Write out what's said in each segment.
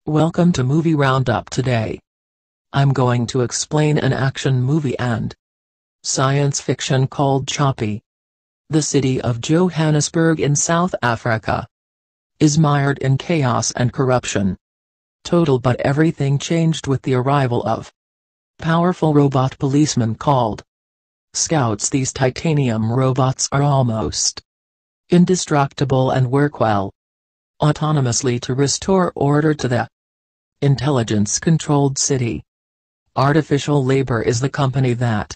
Welcome to Movie Roundup today. I'm going to explain an action movie and science fiction called Choppy. The city of Johannesburg in South Africa is mired in chaos and corruption. But everything changed with the arrival of powerful robot policemen called Scouts. These titanium robots are almost indestructible and work well autonomously to restore order to the intelligence-controlled city. Artificial Labor is the company that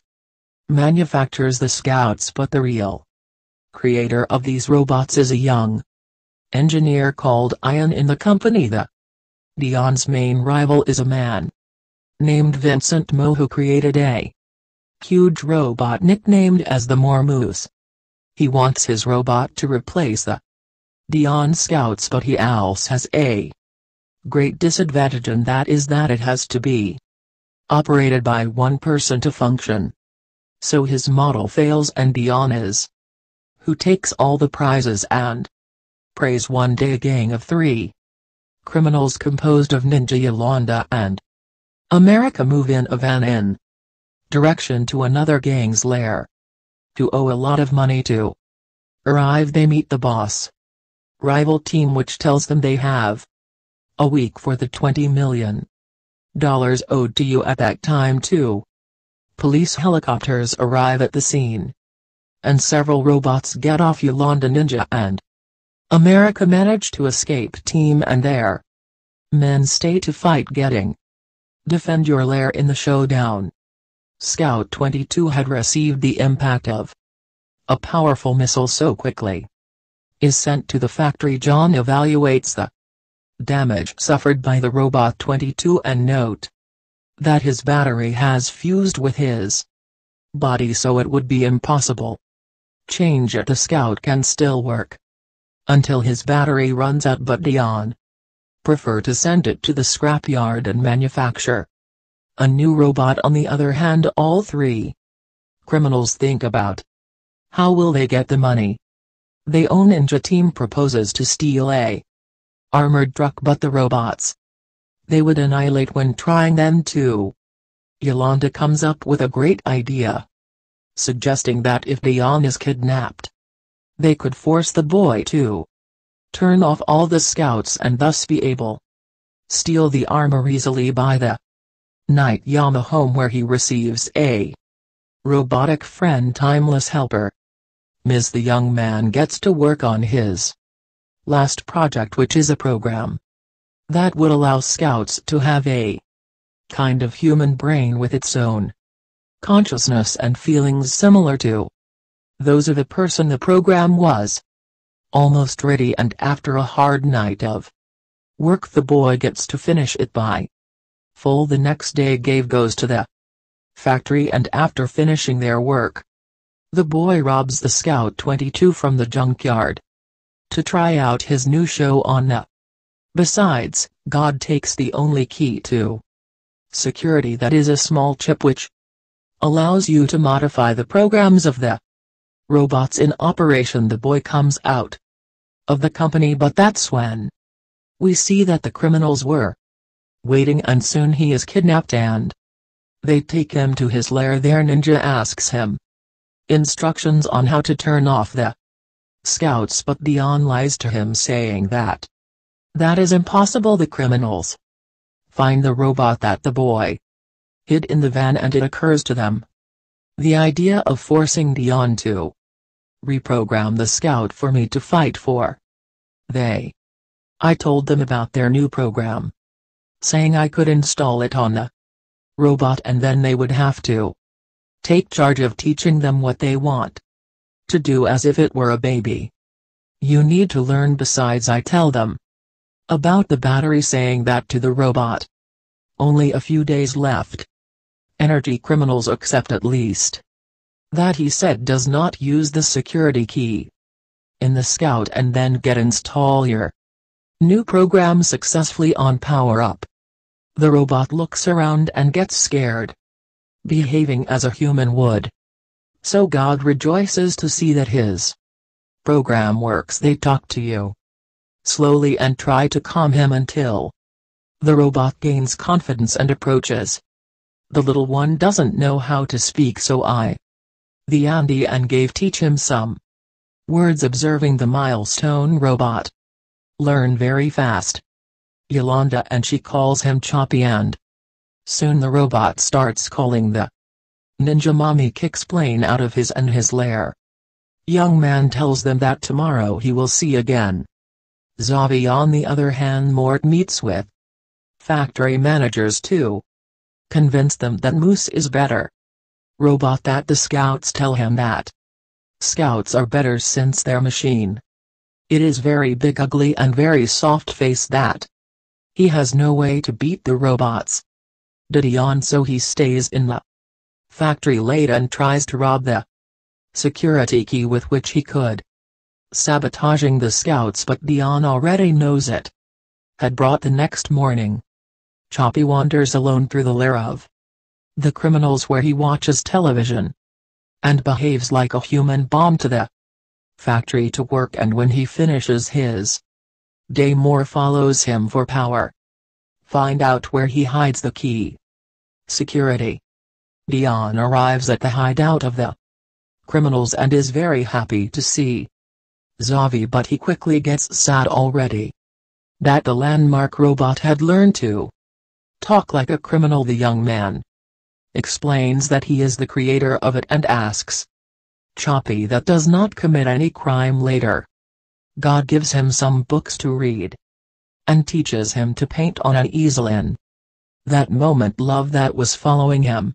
manufactures the Scouts, but the real creator of these robots is a young engineer called Ian in the company. The do-hwan's main rival is a man named Vincent Mo, who created a huge robot nicknamed as the Moose. He wants his robot to replace the do-hwan Scouts, but he also has a great disadvantage, and that is that it has to be operated by one person to function. So his model fails, and do-hwan is who takes all the prizes and praise. One day a gang of 3 criminals composed of Ninja Yolanda and America move in a van in direction to another gang's lair to owe a lot of money to. Arrive, they meet the boss rival team, which tells them they have a week for the $20 million owed to you. At that time 2 police helicopters arrive at the scene, and several robots get off. Yolanda, Ninja and America manage to escape. Team and their men stay to fight, getting defend your lair in the showdown. Scout 22 had received the impact of a powerful missile so quickly is sent to the factory. John evaluates the damage suffered by the robot 22 and note that his battery has fused with his body, so it would be impossible change it. The Scout can still work until his battery runs out, but do-hwan prefer to send it to the scrapyard and manufacture a new robot. On the other hand, all 3 criminals think about how will they get the money. They own Ninja team proposes to steal a armored truck, but the robots they would annihilate when trying them to. Yolanda comes up with a great idea, suggesting that if do-hwan is kidnapped, they could force the boy to turn off all the Scouts and thus be able steal the armor easily. By the night, Yama home, where he receives a robotic friend, Timeless Helper Ms. The young man gets to work on his last project, which is a program that would allow Scouts to have a kind of human brain with its own consciousness and feelings similar to those of a person. The program was almost ready, and after a hard night of work the boy gets to finish it by full. The next day Gabe goes to the factory, and after finishing their work, the boy robs the Scout 22 from the junkyard to try out his new show on the. Besides, God takes the only key to security, that is a small chip which allows you to modify the programs of the robots in operation. The boy comes out of the company, but that's when we see that the criminals were waiting, and soon he is kidnapped and they take him to his lair. There Ninja asks him instructions on how to turn off the Scouts, but do-hwan lies to him, saying that is impossible. The criminals find the robot that the boy hid in the van, and it occurs to them the idea of forcing do-hwan to reprogram the Scout for me to fight for. I told them about their new program, saying I could install it on the robot, and then they would have to take charge of teaching them what they want to do, as if it were a baby. You need to learn. Besides, I tell them about the battery, saying that to the robot. Only a few days left. Energy criminals accept at least that he said does not use the security key in the Scout, and then install your new program successfully on power up. The robot looks around and gets scared, behaving as a human would. So God rejoices to see that his program works. They talk to you slowly and try to calm him until The robot gains confidence and approaches. The little one doesn't know how to speak, so the Andy and gave teach him some words. Observing the milestone robot learn very fast. Yolanda and she calls him Choppy, and soon the robot starts calling the ninja mommy. Kicks plane out of his and his lair. Young man tells them that tomorrow he will see again. Zavi on the other hand Mort meets with factory managers to convince them that Moose is better robot, that the scouts tell him that scouts are better since their machine it is very big, ugly and very soft face, that he has no way to beat the robots. Do-hwan, so he stays in the factory late and tries to rob the security key with which he could sabotaging the scouts, but Do-hwan already knows it. Had brought the next morning. Choppy wanders alone through the lair of the criminals, where he watches television and behaves like a human bomb to the factory to work, and when he finishes his day Moore follows him for power. Find out where he hides the key. Security. Do-hwan arrives at the hideout of the criminals and is very happy to see Zavi, but he quickly gets sad already that the landmark robot had learned to talk like a criminal. The young man explains that he is the creator of it and asks Choppy that does not commit any crime later. God gives him some books to read and teaches him to paint on an easel. In that moment love that was following him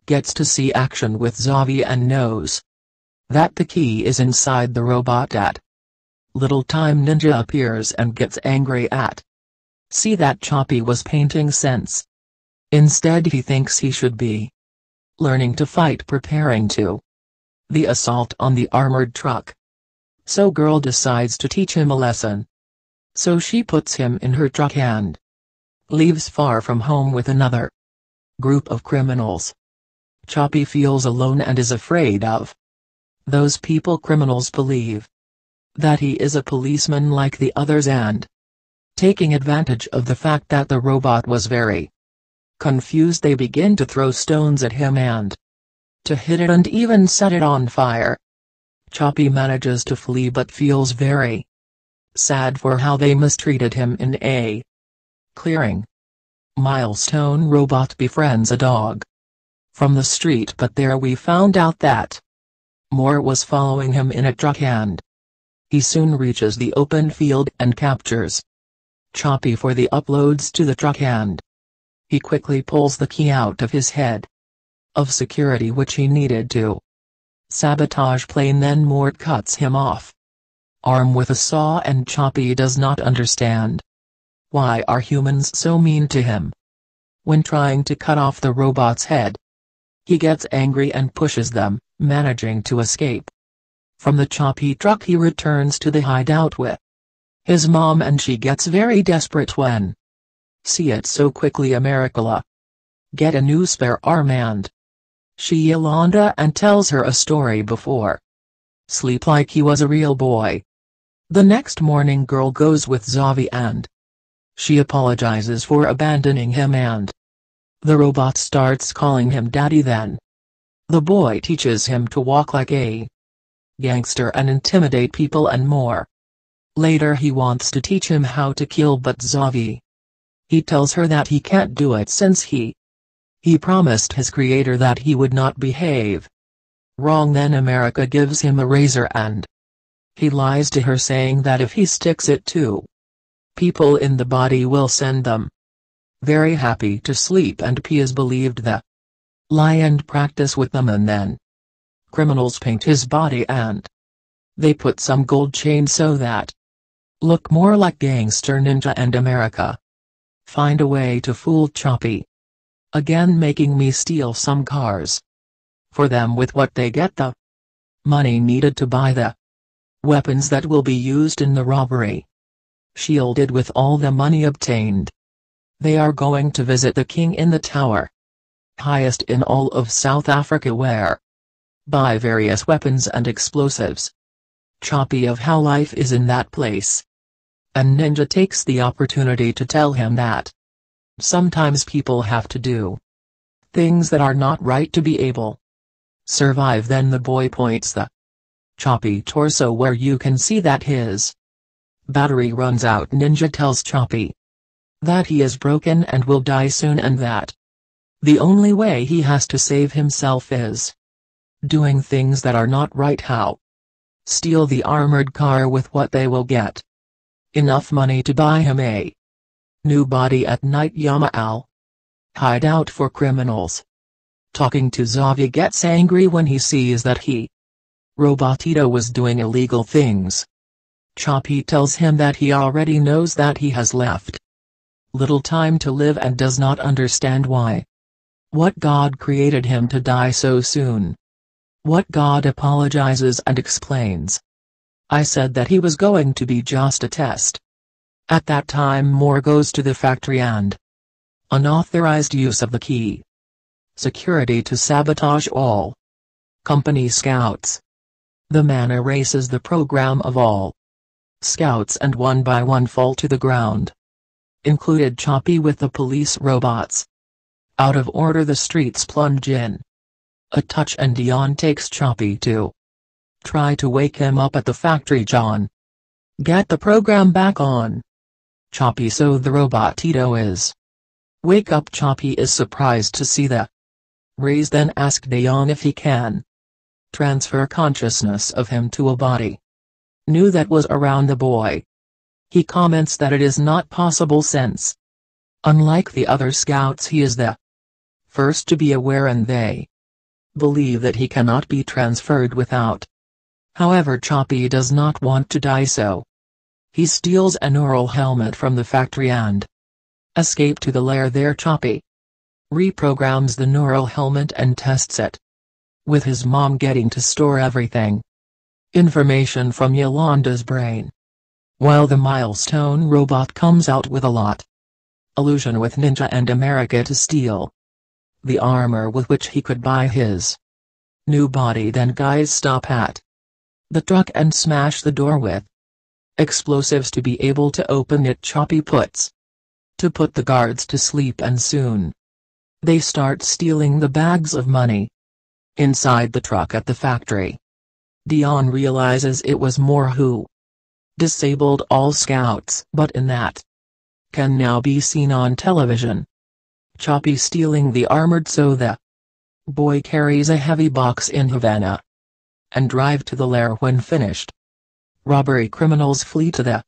gets to see action with Zavi and knows that the key is inside the robot. At little time Ninja appears and gets angry at see that Choppy was painting sense. Instead he thinks he should be learning to fight, preparing to the assault on the armored truck. So girl decides to teach him a lesson. So she puts him in her truck and leaves far from home with another group of criminals. Choppy feels alone and is afraid of those people. Criminals believe that he is a policeman like the others, and taking advantage of the fact that the robot was very confused, they begin to throw stones at him and to hit it and even set it on fire. Choppy manages to flee but feels very sad for how they mistreated him in a clearing. Milestone robot befriends a dog from the street, but there we found out that Moore was following him in a truck, and he soon reaches the open field and captures Choppy for the uploads to the truck, and he quickly pulls the key out of his head of security which he needed to sabotage plane. Then Mort cuts him off arm with a saw, and Choppy does not understand why are humans so mean to him. When trying to cut off the robot's head, he gets angry and pushes them, managing to escape from the Choppy truck. He returns to the hideout with his mom and she gets very desperate when see it so quickly. Americala get a new spare arm and she Yolanda and tells her a story before sleep like he was a real boy. The next morning girl goes with Zavi and she apologizes for abandoning him, and the robot starts calling him daddy. Then the boy teaches him to walk like a gangster and intimidate people and more. Later he wants to teach him how to kill, but Zavi he tells her that he can't do it since he promised his creator that he would not behave wrong. Then America gives him a razor and he lies to her, saying that if he sticks it to people in the body will send them very happy to sleep, and P is believed the lie and practice with them. And then criminals paint his body and they put some gold chains so that look more like gangster ninja, and America find a way to fool Choppy, again making me steal some cars for them with what they get the money needed to buy the weapons that will be used in the robbery. Shielded with all the money obtained, they are going to visit the king in the tower, highest in all of South Africa, where buy various weapons and explosives. Choppy of how life is in that place, and Ninja takes the opportunity to tell him that Sometimes people have to do things that are not right to be able survive. Then the boy points the Choppy torso where you can see that his battery runs out. Ninja tells Choppy that he is broken and will die soon, and that the only way he has to save himself is doing things that are not right. How? Steal the armored car with what they will get enough money to buy him a new body at night. Yamal hideout for criminals. Talking to Zavi gets angry when he sees that Robotito was doing illegal things. Choppy tells him that he already knows that he has left little time to live and does not understand why. What God created him to die so soon? What God apologizes and explains. I said that he was going to be just a test. At that time Moore goes to the factory and unauthorized use of the key security to sabotage all company scouts. The man erases the program of all scouts and one by one fall to the ground. Included Choppy with the police robots. Out of order, the streets plunge in a touch and Dion takes Choppy to try to wake him up at the factory. John, get the program back on. Choppy, so the Robotito is wake up. Choppy is surprised to see the rays, then ask Dion if he can transfer consciousness of him to a body new that was around the boy. He comments that it is not possible since, unlike the other scouts, he is the first to be aware and they believe that he cannot be transferred without. However, Choppy does not want to die, so he steals a neural helmet from the factory and escape to the lair. There Choppy reprograms the neural helmet and tests it, with his mom getting to store everything information from Yolanda's brain, while the milestone robot comes out with a lot illusion with Ninja and America to steal the armor with which he could buy his new body. Then guys stop at the truck and smash the door with explosives to be able to open it. Choppy puts the guards to sleep and soon they start stealing the bags of money inside the truck at the factory. Dion realizes it was Moore who disabled all scouts, but in that can now be seen on television. Choppy stealing the armored, so the boy carries a heavy box in Havana and drive to the lair. When finished, robbery criminals flee to the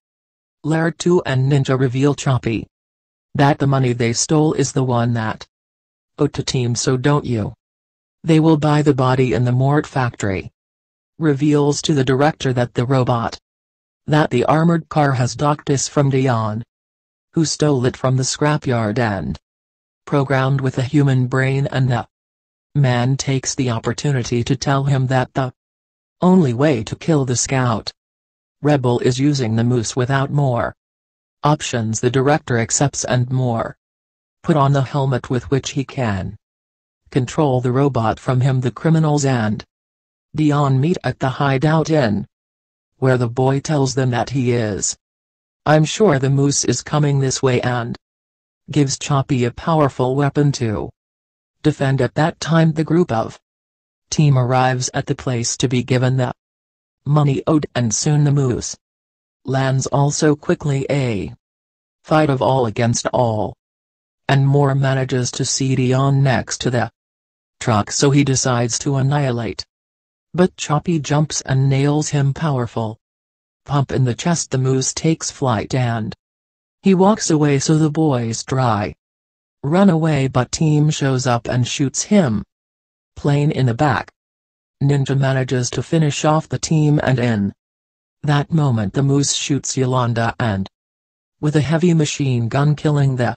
lair too, and Ninja reveal Choppy that the money they stole is the one that owed to team, so don't you? They will buy the body in the Mort factory. Reveals to the director that the armored car has docked is from Dion, who stole it from the scrapyard and programmed with a human brain, and the man takes the opportunity to tell him that the only way to kill the scout rebel is using the moose without more options. The director accepts and Moore put on the helmet with which he can control the robot from him. The criminals and Dion meet at the hideout inn, where the boy tells them that he is I'm sure the moose is coming this way, and gives Choppy a powerful weapon to defend. At that time the group of team arrives at the place to be given the money owed, and soon the moose lands. Also quickly a fight of all against all, and Moore manages to see Dion next to the truck, so he decides to annihilate. But Choppy jumps and nails him powerful pump in the chest. The moose takes flight and he walks away, so the boys run away, but team shows up and shoots him plain in the back. Ninja manages to finish off the team, and in that moment the moose shoots Yolanda and with a heavy machine gun, killing the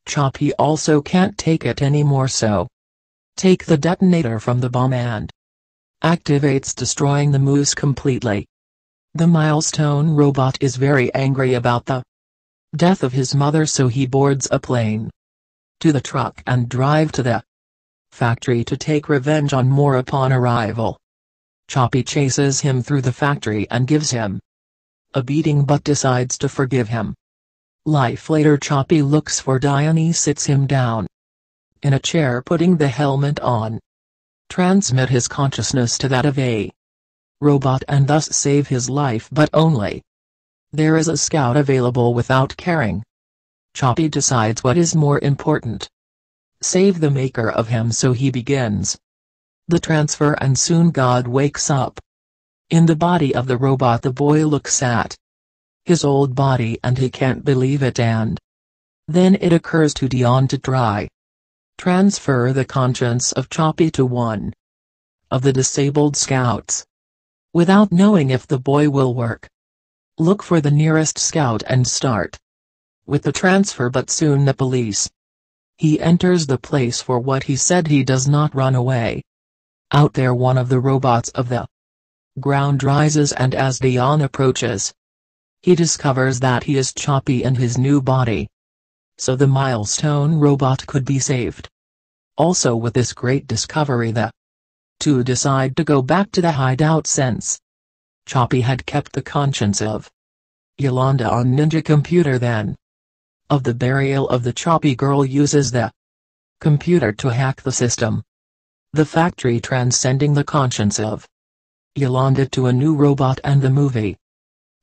Choppy also can't take it anymore, so take the detonator from the bomb and activates, destroying the moose completely. The milestone robot is very angry about the death of his mother, so he boards a plane to the truck and drive to the factory to take revenge on Moore. Upon arrival, Choppy chases him through the factory and gives him a beating, but decides to forgive him. Life later. Choppy looks for Diane, sits him down in a chair, putting the helmet on. Transmit his consciousness to that of a robot and thus save his life, but only there is a scout available without caring. Choppy decides what is more important. Save the maker of him, so he begins the transfer, and soon God wakes up. In the body of the robot, the boy looks at his old body and he can't believe it, and then it occurs to Dion to try transfer the conscience of Choppy to one of the disabled scouts, without knowing if the boy will work. Look for the nearest scout and start with the transfer, but soon the police. He enters the place for what he said. He does not run away. Out there, one of the robots of the ground rises, and as Dion approaches, he discovers that he is Choppy in his new body. So the milestone robot could be saved. Also, with this great discovery, the two decide to go back to the hideout, since Choppy had kept the conscience of Yolanda on Ninja computer. Then, of the burial of the Choppy girl, uses the computer to hack the system. The factory transcending the conscience of Yolanda to a new robot, and the movie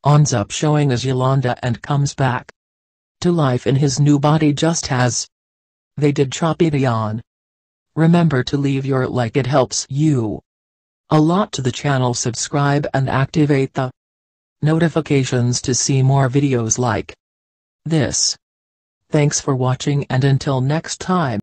ends up showing as Yolanda and comes back to life in his new body, just as they did Choppy. Dion. Remember to leave your like, it helps you a lot to the channel. Subscribe and activate the notifications to see more videos like this. Thanks for watching, and until next time.